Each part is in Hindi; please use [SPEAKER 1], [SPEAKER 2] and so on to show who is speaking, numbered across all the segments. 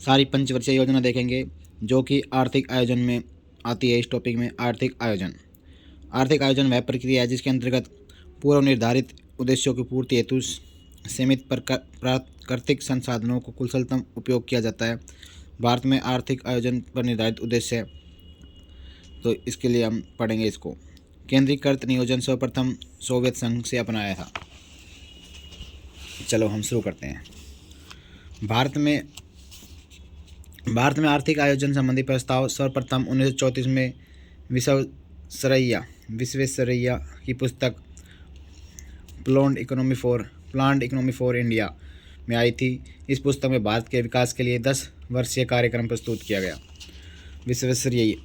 [SPEAKER 1] सारी पंचवर्षीय योजना देखेंगे जो कि आर्थिक आयोजन में आती है। इस टॉपिक में आर्थिक आयोजन वह प्रक्रिया है जिसके अंतर्गत पूर्व निर्धारित उद्देश्यों की पूर्ति हेतु सीमित प्राकृतिक संसाधनों को कुशलतम उपयोग किया जाता है। भारत में आर्थिक आयोजन पर निर्धारित उद्देश्य है, तो इसके लिए हम पढ़ेंगे इसको। केंद्रीकृत नियोजन सर्वप्रथम सोवियत संघ से अपनाया था। चलो हम शुरू करते हैं। भारत में आर्थिक आयोजन संबंधी प्रस्ताव सर्वप्रथम 1934 में विश्वेश्वरैया की पुस्तक प्लान्ड इकोनॉमी फॉर इंडिया में आई थी। इस पुस्तक में भारत के विकास के लिए 10 वर्षीय कार्यक्रम प्रस्तुत किया गया।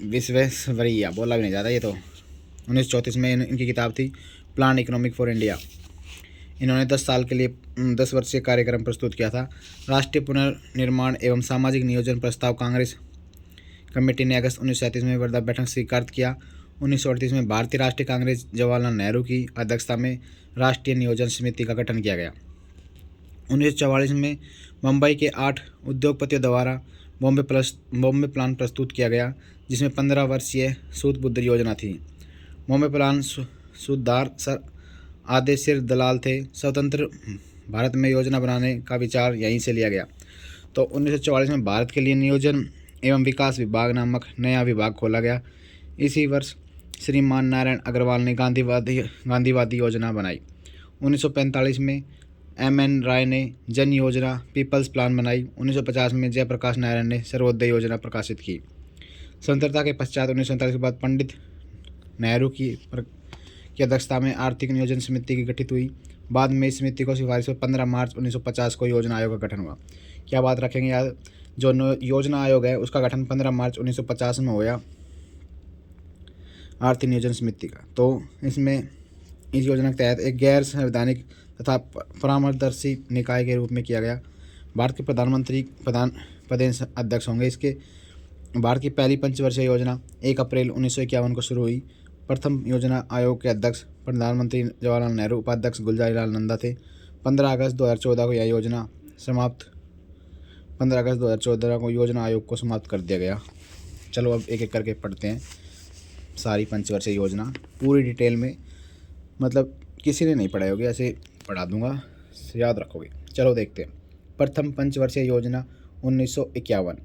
[SPEAKER 1] विश्वेश्वरैया बोला भी नहीं जाता ये तो। 1934 में इनकी किताब थी प्लान्ड इकोनॉमिक फॉर इंडिया। इन्होंने 10 साल के लिए 10 वर्षीय कार्यक्रम प्रस्तुत किया था। राष्ट्रीय पुनर्निर्माण एवं सामाजिक नियोजन प्रस्ताव कांग्रेस कमेटी ने अगस्त 1937 में वर्धा बैठक स्वीकार किया। 1938 में भारतीय राष्ट्रीय कांग्रेस जवाहरलाल नेहरू की अध्यक्षता में राष्ट्रीय नियोजन समिति का गठन किया गया। 1944 में मुंबई के 8 उद्योगपतियों द्वारा बॉम्बे प्लान प्रस्तुत किया गया, जिसमें 15 वर्षीय सूद बुद्ध योजना थी। बॉम्बे प्लान सूददार सर आदेशिर दलाल थे। स्वतंत्र भारत में योजना बनाने का विचार यहीं से लिया गया। तो 1944 में भारत के लिए नियोजन एवं विकास विभाग नामक नया विभाग खोला गया। इसी वर्ष श्रीमान नारायण अग्रवाल ने गांधीवादी योजना बनाई। 1945 में M.N. राय ने जन योजना पीपल्स प्लान बनाई। 1950 में जयप्रकाश नारायण ने सर्वोदय योजना प्रकाशित की। स्वतंत्रता के पश्चात 1947 के बाद पंडित नेहरू की अध्यक्षता में आर्थिक नियोजन समिति की गठित हुई। बाद में इस समिति को सिफारिश 15 मार्च 1950 को योजना आयोग का गठन हुआ। क्या बात रखेंगे यार, जो योजना आयोग है उसका गठन 15 मार्च 1950 में हुआ आर्थिक नियोजन समिति का। तो इसमें इस योजना के तहत एक गैर संवैधानिक तथा परामर्शदर्शी निकाय के रूप में किया गया। भारत के प्रधानमंत्री पदेन अध्यक्ष होंगे। इसके भारत की पहली पंचवर्षीय योजना 1 अप्रैल 1951 को शुरू हुई। प्रथम योजना आयोग के अध्यक्ष प्रधानमंत्री जवाहरलाल नेहरू, उपाध्यक्ष गुलजारीलाल नंदा थे। 15 अगस्त 2014 को यह योजना 15 अगस्त 2014 को योजना आयोग को समाप्त कर दिया गया। चलो अब एक एक करके पढ़ते हैं सारी पंचवर्षीय योजना पूरी डिटेल में। मतलब किसी ने नहीं पढ़ाई होगी, ऐसे पढ़ा दूंगा, याद रखोगे। चलो देखते हैं। प्रथम पंचवर्षीय योजना 1951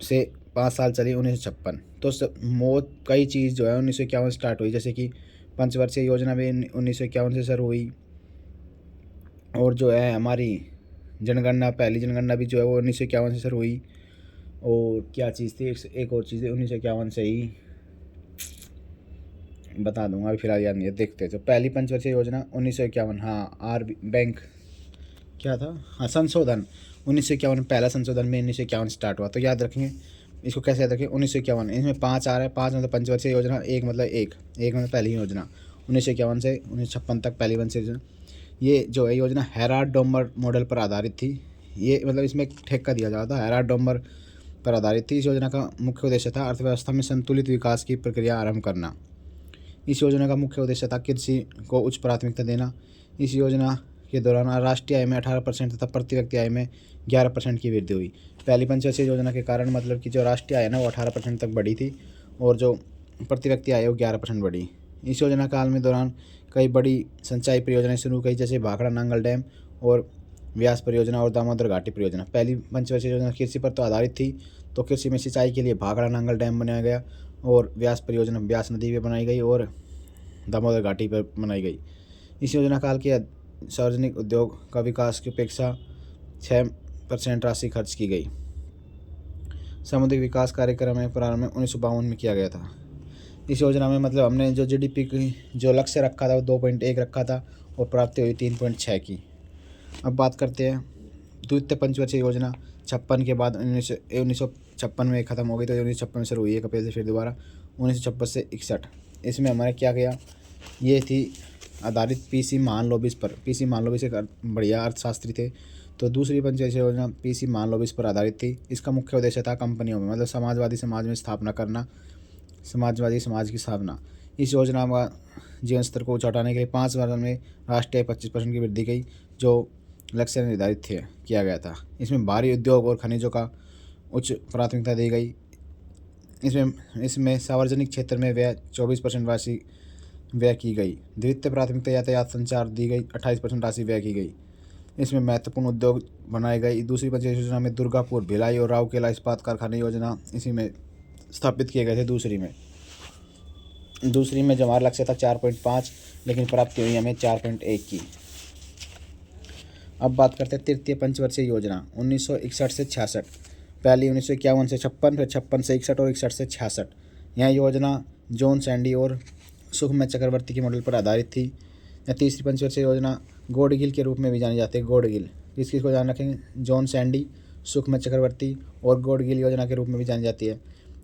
[SPEAKER 1] से 5 साल चली 1956। तो कई चीज़ जो है 1951 स्टार्ट हुई, जैसे कि पंचवर्षीय योजना भी 1951 से शुरू हुई। और जो है हमारी जनगणना, पहली जनगणना भी जो है वो 1951 से शुरू हुई। और क्या चीज़ थी, एक और चीज़ 1951 से ही बता दूंगा, अभी फिलहाल याद नहीं है। देखते हैं। तो पहली पंचवर्षीय योजना 1951, हाँ बैंक क्या था, हाँ संशोधन 1951 में पहला संशोधन में 1951 स्टार्ट हुआ। तो याद रखेंगे इसको, कैसे याद रखें। 1951 इसमें 5 आ रहा है। 5 मतलब पंचवर्षीय योजना, एक मतलब पहली योजना 1951 से 1956 तक पहली पंचवर्षीय योजना। ये जो है योजना हेराल्ड डोमर मॉडल पर आधारित थी। ये मतलब इसमें ठेका दिया जाता था, हेराल्ड डोमर पर आधारित थी। इस योजना का मुख्य उद्देश्य था अर्थव्यवस्था में संतुलित विकास की प्रक्रिया आरंभ करना। इस योजना का मुख्य उद्देश्य था कृषि को उच्च प्राथमिकता देना। इस योजना के दौरान राष्ट्रीय आय में 18% तथा प्रति व्यक्ति आय में 11% की वृद्धि हुई। पहली पंचवर्षीय योजना के कारण मतलब कि जो राष्ट्रीय आय है ना वो 18% तक बढ़ी थी और जो प्रति व्यक्ति आय वो 11% बढ़ी। इस योजना काल में दौरान कई बड़ी सिंचाई परियोजनाएं शुरू की, जैसे भाखड़ा नांगल डैम और व्यास परियोजना और दामोदर घाटी परियोजना। पहली पंचवर्षीय योजना कृषि पर तो आधारित थी, तो कृषि में सिंचाई के लिए भाखड़ा नांगल डैम बनाया गया और व्यास परियोजना व्यास नदी पर बनाई गई और दामोदर घाटी पर बनाई गई। इस योजना काल के सार्वजनिक उद्योग का विकास की अपेक्षा 6% राशि खर्च की गई। सामुदायिक विकास कार्यक्रम में प्रारंभ 1952 में किया गया था। इस योजना में मतलब हमने जो GDP की जो लक्ष्य रखा था वो 2.1 रखा था और प्राप्ति हुई 3.6 की। अब बात करते हैं द्वितीय पंचवर्षीय योजना 56 के बाद 1956 में ख़त्म हो गई। तो 1956 में शुरू हुई है कपिल से, फिर दोबारा 1956 से 61। इसमें हमारे क्या गया, ये थी आधारित PC महालनोबिस पर। PC महालनोबिस एक बढ़िया अर्थशास्त्री थे। तो दूसरी पंचवर्षीय योजना PC महालनोबिस पर आधारित थी। इसका मुख्य उद्देश्य था कंपनियों में मतलब समाजवादी समाज में स्थापना करना, समाजवादी समाज की स्थापना। इस योजना का जीवन स्तर को उठाने के लिए 5 वर्ष में राष्ट्रीय 25% की वृद्धि की, जो लक्ष्य निर्धारित किया गया था। इसमें भारी उद्योग और खनिजों का उच्च प्राथमिकता दी गई। इसमें सार्वजनिक क्षेत्र में व्यय 24% राशि व्यय की गई। द्वितीय प्राथमिकता यातायात संचार दी गई, 28% राशि व्यय की गई। इसमें महत्वपूर्ण उद्योग बनाए गए। दूसरी पंचायत योजना में दुर्गापुर, भिलाई और राउरकेला इस्पात कारखाने योजना इसी में स्थापित किए गए थे। दूसरी में जो हमारा लक्ष्य था 4.5, लेकिन प्राप्ति हुई हमें 4.1 की। अब बात करते हैं तृतीय पंचवर्षीय योजना 1961 से 66। पहली 1951 से 56, फिर 56 से 61 और 61 से 66। यह योजना जॉन सैंडी और सुखमय चक्रवर्ती के मॉडल पर आधारित थी। यह तीसरी पंचवर्षीय योजना गॉडगिल के रूप में भी जानी जाती है। गॉडगिल किसको ध्यान रखेंगे, जॉन सैंडी, सुखमय चक्रवर्ती और गॉडगिल योजना के रूप में भी जानी जाती है।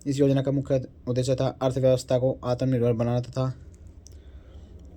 [SPEAKER 1] इस योजना का मुख्य उद्देश्य था अर्थव्यवस्था को आत्मनिर्भर बनाना तथा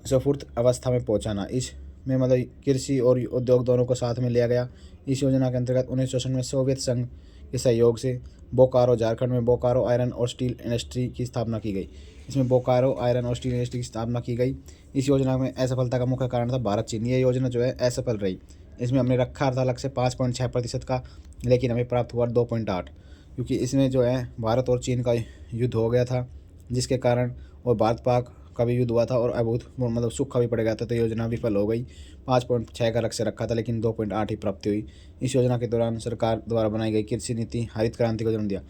[SPEAKER 1] सफुर्त अवस्था में पहुंचाना। इसमें मतलब कृषि और उद्योग दोनों को साथ में लिया गया। इस योजना के अंतर्गत 1964 में सोवियत संघ के सहयोग से बोकारो, झारखंड में बोकारो आयरन और स्टील इंडस्ट्री की स्थापना की गई। इसमें बोकारो आयरन और स्टील इंडस्ट्री की स्थापना की गई। इस योजना में असफलता का मुख्य कारण था भारत चीन। ये योजना जो है असफल रही। इसमें हमने रखा था लक्ष्य 5.6% का, लेकिन हमें प्राप्त हुआ 2.8, क्योंकि इसमें जो है भारत और चीन का युद्ध हो गया था, जिसके कारण, और भारत पाक का भी युद्ध हुआ था और अभूतपूर्व मतलब सूखा भी पड़ गया था, तो योजना विफल हो गई। 5.6 का लक्ष्य रखा था, लेकिन 2.8 ही प्राप्ति हुई। इस योजना के दौरान सरकार द्वारा बनाई गई कृषि नीति हरित क्रांति को जन्म दिया।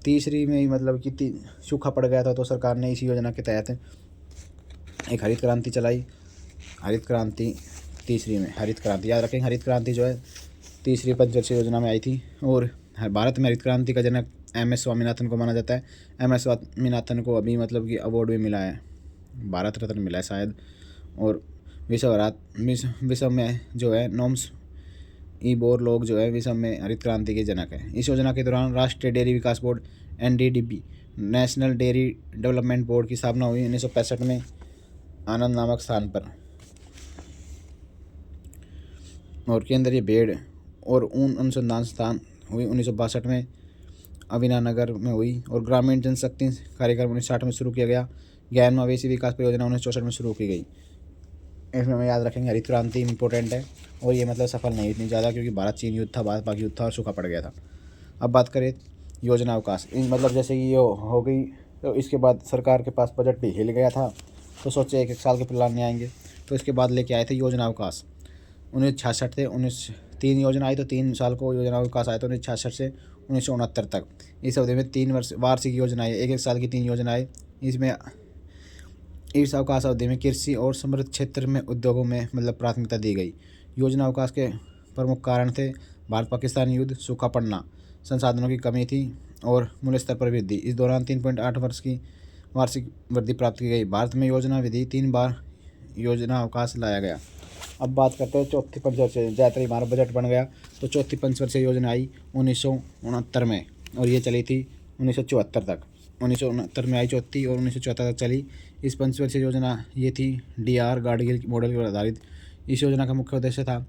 [SPEAKER 1] तीसरी में मतलब कि सूखा पड़ गया था, तो सरकार ने इसी योजना के तहत एक हरित क्रांति चलाई। हरित क्रांति तीसरी में, हरित क्रांति याद रखेंगे, हरित क्रांति जो है तीसरी पंचवर्षीय योजना में आई थी। और भारत में हरित क्रांति का जनक MS स्वामीनाथन को माना जाता है। MS स्वामीनाथन को अभी मतलब कि अवार्ड भी मिला है, भारत रत्न मिला है शायद। और विश्व में जो है नॉम्स बोर लोग जो है विश्व में हरित क्रांति के जनक है। इस योजना के दौरान राष्ट्रीय डेयरी विकास board NDDB, national dairy development board की स्थापना हुई 1965 में आनंद नामक स्थान पर। और केंद्रीय भेड़ और ऊन अनुसंधान संस्थान हुई 1962 में अविनानगर में हुई। और ग्रामीण जनशक्ति कार्यक्रम 1960 में शुरू किया गया। 11वां मवेशी विकास परियोजना 1964 में शुरू की गई। इसमें हमें याद रखेंगे हरित क्रांति इंपॉर्टेंट है, और ये मतलब सफल नहीं इतनी ज़्यादा, क्योंकि भारत चीन युद्ध था, भारत पाक युद्ध था और सूखा पड़ गया था। अब बात करें योजना अवकाश, मतलब जैसे कि ये हो गई, तो इसके बाद सरकार के पास बजट भी हिल गया था, तो सोचे एक साल के प्लान नहीं आएंगे, तो इसके बाद लेके आए थे योजना अवकाश। 1966 से 3 योजना आई, तो 3 साल को योजना अवकाश आया था 1966 से 1969 तक। इस अवधि में 3 वार्षिक योजनाएं, एक साल की 3 योजनाएं। इसमें इस अवकाश अवधि में कृषि और समृद्ध क्षेत्र में उद्योगों में मतलब प्राथमिकता दी गई। योजना अवकाश के प्रमुख कारण थे भारत पाकिस्तान युद्ध, सूखा पड़ना, संसाधनों की कमी थी और मूल्य स्तर पर वृद्धि। इस दौरान 3.8 वर्ष की वार्षिक वृद्धि प्राप्त की गई। भारत में योजना विधि 3 बार योजना अवकाश लाया गया। अब बात करते हैं चौथी पंचवर्षीय, ज़्यादातर हमारा बजट बन गया, तो चौथी पंचवर्षीय योजना आई 1969 में, और ये चली थी 1974 तक। 1969 में आई चौथी, और 1974 तक चली। इस पंचवर्षीय योजना ये थी DR गाडगिल मॉडल पर आधारित। इस योजना का मुख्य उद्देश्य था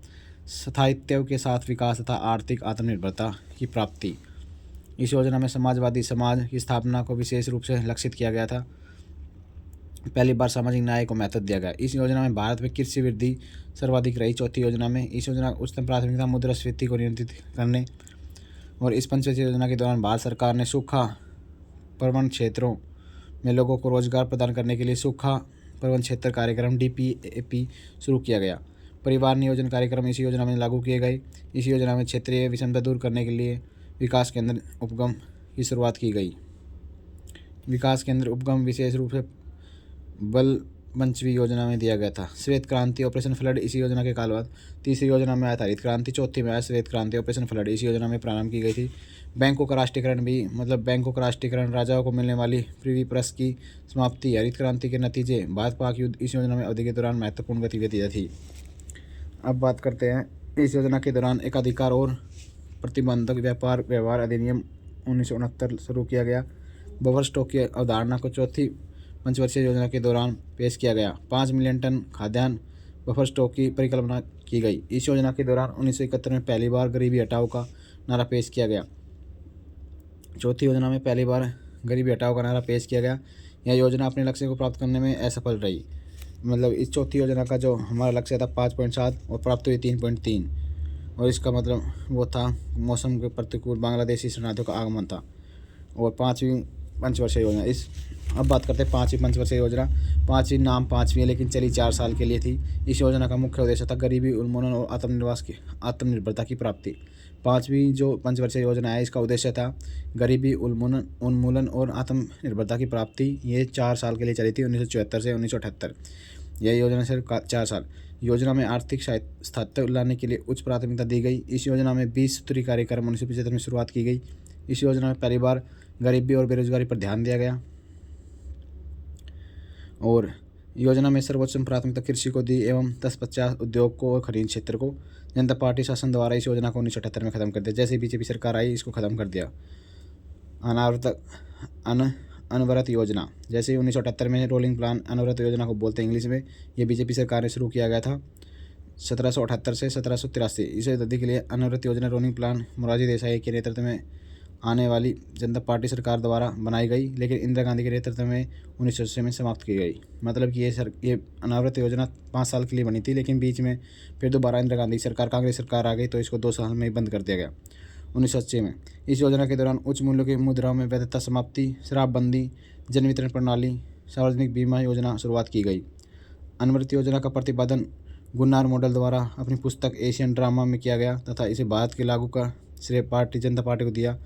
[SPEAKER 1] स्थायित्व के साथ विकास तथा आर्थिक आत्मनिर्भरता की प्राप्ति। इस योजना में समाजवादी समाज की स्थापना को विशेष रूप से लक्षित किया गया था। पहली बार सामाजिक न्याय को महत्व दिया गया। इस योजना में भारत में कृषि वृद्धि सर्वाधिक रही। चौथी योजना में इस योजना उच्चतम प्राथमिकता मुद्रास्फीति को नियंत्रित करने। और इस पंचवर्षीय योजना के दौरान भारत सरकार ने सूखा प्रवण क्षेत्रों में लोगों को रोजगार प्रदान करने के लिए सूखा प्रवण क्षेत्र कार्यक्रम DPAP शुरू किया गया। परिवार नियोजन कार्यक्रम इस योजना में लागू किए गए। इस योजना में क्षेत्रीय विषमता दूर करने के लिए विकास केंद्र उपगम की शुरुआत की गई। विकास केंद्र उपगम विशेष रूप से बल पंचवी योजना में दिया गया था। श्वेत क्रांति ऑपरेशन फ्लड इसी योजना के काल बाद। तीसरी योजना में आया था हरित क्रांति, चौथी में आया श्वेत क्रांति ऑपरेशन फ्लड, इसी योजना में प्रारंभ की गई थी। बैंकों का राष्ट्रीयकरण भी, मतलब बैंकों का राष्ट्रीयकरण, राजाओं को मिलने वाली प्रिवी प्रेस की समाप्ति, हरित क्रांति के नतीजे, भारत पाक युद्ध इस योजना में अवधि के दौरान महत्वपूर्ण गतिविधियाँ थी। अब बात करते हैं इस योजना के दौरान एकाधिकार और प्रतिबंधक व्यापार व्यवहार अधिनियम 1969 शुरू किया गया। बफर स्टॉक की अवधारणा को चौथी पंचवर्षीय योजना के दौरान पेश किया गया। 5 मिलियन टन खाद्यान्न बफर स्टॉक की परिकल्पना की गई। इस योजना के दौरान 1971 में पहली बार गरीबी हटाओ का नारा पेश किया गया। चौथी योजना में पहली बार गरीबी हटाओ का नारा पेश किया गया। यह योजना अपने लक्ष्य को प्राप्त करने में असफल रही। मतलब इस चौथी योजना का जो हमारा लक्ष्य था 5.7 और प्राप्त हुई 3.3। और इसका मतलब वो था मौसम के प्रतिकूल बांग्लादेशी शरणार्थियों का आगमन था। और पाँचवीं पंचवर्षीय योजना, इस अब बात करते हैं पाँचवीं पंचवर्षीय योजना। पाँचवीं नाम पाँचवीं है लेकिन चली 4 साल के लिए थी। इस योजना का मुख्य उद्देश्य था गरीबी उन्मूलन और आत्मनिर्भरता की प्राप्ति। पाँचवीं जो पंचवर्षीय योजना है इसका उद्देश्य था गरीबी उन्मूलन और आत्मनिर्भरता की प्राप्ति। ये 4 साल के लिए चली थी, 1974 से 1978। यह योजना सिर्फ 4 साल। योजना में आर्थिक स्थायित्व लाने के लिए उच्च प्राथमिकता दी गई। इस योजना में 20 सूत्री कार्यक्रम 1975 में शुरुआत की गई। इस योजना में पहली बार गरीबी और बेरोजगारी पर ध्यान दिया गया। और योजना में सर्वोच्च प्राथमिकता कृषि को दी एवं 10-50 उद्योग को और खरीद क्षेत्र को। जनता पार्टी शासन द्वारा इस योजना को 1978 में खत्म कर दिया। जैसे बीजेपी सरकार आई इसको खत्म कर दिया। अनवरत योजना, जैसे 1978 में रोलिंग प्लान अनवरत योजना को बोलते हैं इंग्लिश में, ये बीजेपी सरकार ने शुरू किया गया था 1778 से 1783। इस अवधि के लिए अनवरत योजना रोलिंग प्लान मोरारजी देसाई के नेतृत्व में आने वाली जनता पार्टी सरकार द्वारा बनाई गई, लेकिन इंदिरा गांधी के नेतृत्व में 1980 में समाप्त की गई। मतलब कि ये अनवरत योजना 5 साल के लिए बनी थी, लेकिन बीच में फिर दोबारा इंदिरा गांधी सरकार कांग्रेस सरकार आ गई तो इसको 2 साल में ही बंद कर दिया गया 1980 में। इस योजना के दौरान उच्च मूल्यों की मुद्राओं में वैधता समाप्ति, शराबबंदी, जन वितरण प्रणाली, सार्वजनिक बीमा योजना शुरुआत की गई। अनवरत योजना का प्रतिपादन गुन्नार मॉडल द्वारा अपनी पुस्तक एशियन ड्रामा में किया गया तथा इसे भारत के लागू का श्रेय जनता पार्टी को दिया।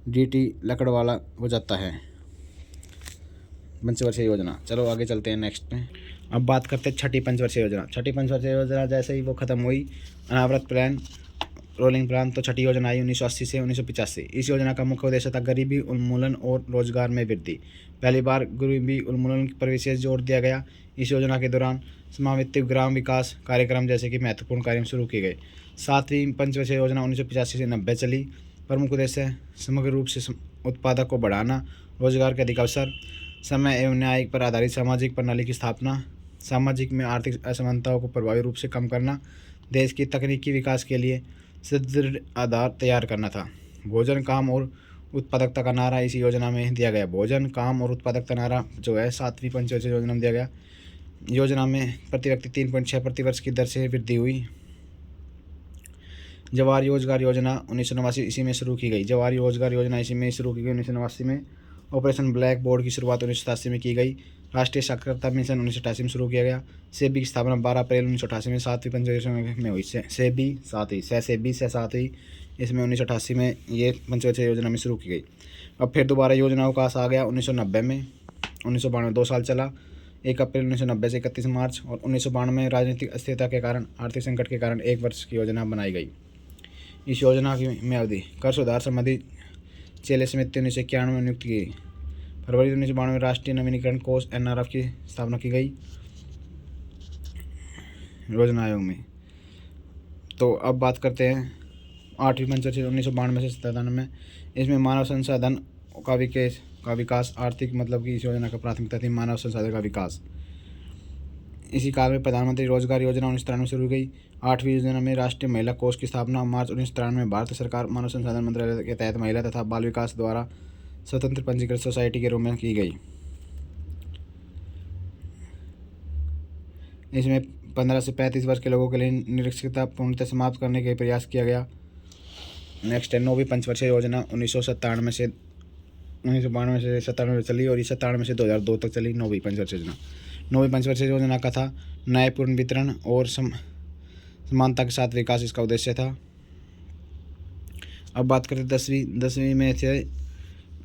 [SPEAKER 1] DT लकड़वाला हो जाता है पंचवर्षीय योजना। चलो आगे चलते हैं नेक्स्ट में। अब बात करते हैं छठी पंचवर्षीय योजना। छठी पंचवर्षीय योजना जैसे ही वो खत्म हुई अनावृत प्लान रोलिंग प्लान, तो छठी योजना आई 1980 से 1985। इस योजना का मुख्य उद्देश्य था गरीबी उन्मूलन और रोजगार में वृद्धि। पहली बार गरीबी उन्मूलन पर विशेष जोर दिया गया। इस योजना के दौरान समावित ग्राम विकास कार्यक्रम जैसे कि महत्वपूर्ण कार्य शुरू किए गए। सातवीं पंचवर्षीय योजना 1985 से 90 चली। प्रमुख उद्देश्य समग्र रूप से उत्पादक को बढ़ाना, रोजगार के अधिक अवसर, समय एवं न्याय पर आधारित सामाजिक प्रणाली की स्थापना, सामाजिक में आर्थिक असमानताओं को प्रभावी रूप से कम करना, देश की तकनीकी विकास के लिए सुदृढ़ आधार तैयार करना था। भोजन, काम और उत्पादकता का नारा इस योजना में दिया गया। भोजन, काम और उत्पादकता नारा जो है 7वीं पंचवर्षीय योजना में दिया गया। योजना में प्रति व्यक्ति 3.6 प्रति वर्ष की दर से वृद्धि हुई। जवाहर रोजगार योजना 1989 इसी में शुरू की गई। जवाहर रोजगार योजना इसी में शुरू की गई 1989 में। ऑपरेशन ब्लैक बोर्ड की शुरुआत 1987 में की गई। राष्ट्रीय साक्षरता मिशन 1988 में शुरू किया गया। सेबी की स्थापना 12 अप्रैल 1988 में 7वीं पंचवर्षीय में हुई। सेबी 7वीं इसमें 1988 में ये पंचवर्षीय योजना में शुरू की गई। अब फिर दोबारा योजना का अवकाश आ गया 1990 में। 1992 2 साल चला, 1 अप्रैल 1990 से 31 मार्च। और 1992 में राजनीतिक अस्थिरता के कारण, आर्थिक संकट के कारण 1 वर्ष की योजना बनाई गई। इस योजना की में अवधि कर सुधार संबंधी 6 समिति 1991 में नियुक्त की गई। फरवरी 1992 में राष्ट्रीय नवीनीकरण कोष NRF की स्थापना की गई योजना आयोग में। तो अब बात करते हैं 8वीं पंचवर्षीय 1992 से 97 में। इसमें मानव संसाधन का विकास, आर्थिक मतलब कि इस योजना का प्राथमिकता थी मानव संसाधन का विकास। इसी काल में प्रधानमंत्री रोजगार योजना 1993 में शुरू हुई गई। 8वीं योजना में राष्ट्रीय महिला कोष की स्थापना मार्च 1993 में भारत सरकार मानव संसाधन मंत्रालय के तहत महिला तथा बाल विकास द्वारा स्वतंत्र पंजीकृत सोसाइटी के रूप में की गई। इसमें 15 से 35 वर्ष के लोगों के लिए निरक्षरता पूर्णतः समाप्त करने के प्रयास किया गया। नेक्स्ट है 9वीं पंचवर्षीय योजना 1997 से 97 चली और 97 से 2002 तक चली 9वीं पंचवर्षीय योजना। 9वीं पंचवर्षीय योजना का था न्यायपूर्ण वितरण और समानता के साथ विकास, इसका उद्देश्य था। अब बात करते 10वीं में से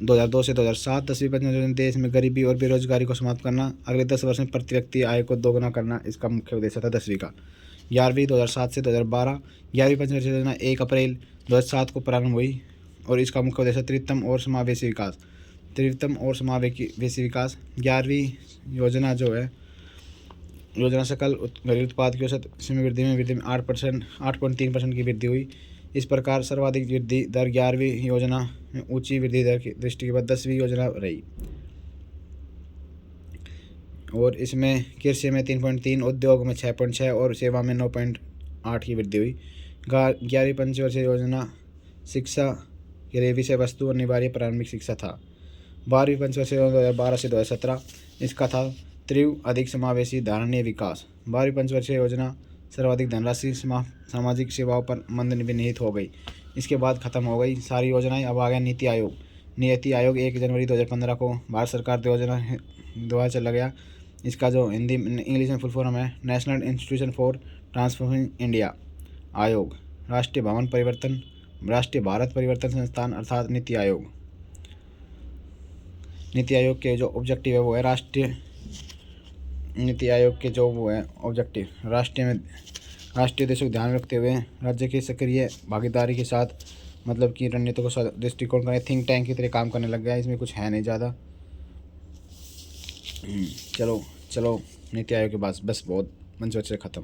[SPEAKER 1] 2002 से 2007। 10वीं पंचवर्षीय योजना देश में गरीबी और बेरोजगारी को समाप्त करना, अगले 10 वर्ष में प्रति व्यक्ति आय को दोगुना करना, इसका मुख्य उद्देश्य था 10वीं का। 11वीं 2007 से 2012। 11वीं पंचवर्षीय योजना 1 अप्रैल 2007 को प्रारंभ हुई और इसका मुख्य उद्देश्य त्रितम और समावेशी विकास। 11वीं योजना जो है योजना सकल घरेलू उत्पाद की औसत में वृद्धि में 8.3% की वृद्धि हुई। इस प्रकार सर्वाधिक वृद्धि दर 11वीं योजना में ऊंची वृद्धि दर की दृष्टि के बाद 10वीं योजना रही और इसमें कृषि में 3.3, उद्योग में 6.6 और सेवा में 9.8 की वृद्धि हुई। 11वीं पंचवर्षीय योजना शिक्षा के लिए विषय वस्तु अनिवार्य प्रारंभिक शिक्षा था। 12वीं पंचवर्षीय योजना 2012 से 2017, इसका था तीव्र अधिक समावेशी धारणीय विकास। 12वीं पंचवर्षीय योजना सर्वाधिक धनराशि सामाजिक सेवाओं पर मंद निहित हो गई। इसके बाद ख़त्म हो गई सारी योजनाएं। अब आ गया नीति आयोग। नीति आयोग 1 जनवरी 2015 को भारत सरकार द्वारा चला गया। इसका जो हिंदी इंग्लिश में फुल फॉर्म है national institution for transforming India आयोग। राष्ट्रीय भारत परिवर्तन संस्थान अर्थात नीति आयोग। नीति आयोग के जो ऑब्जेक्टिव है वो है राष्ट्रीय उद्देश्यों को ध्यान रखते हुए राज्य की सक्रिय भागीदारी के साथ मतलब कि रणनीति को दृष्टिकोण करें। थिंक टैंक की तरह काम करने लग गया है, इसमें कुछ है नहीं ज़्यादा। चलो नीति आयोग के पास बस बहुत मंच से ख़त्म।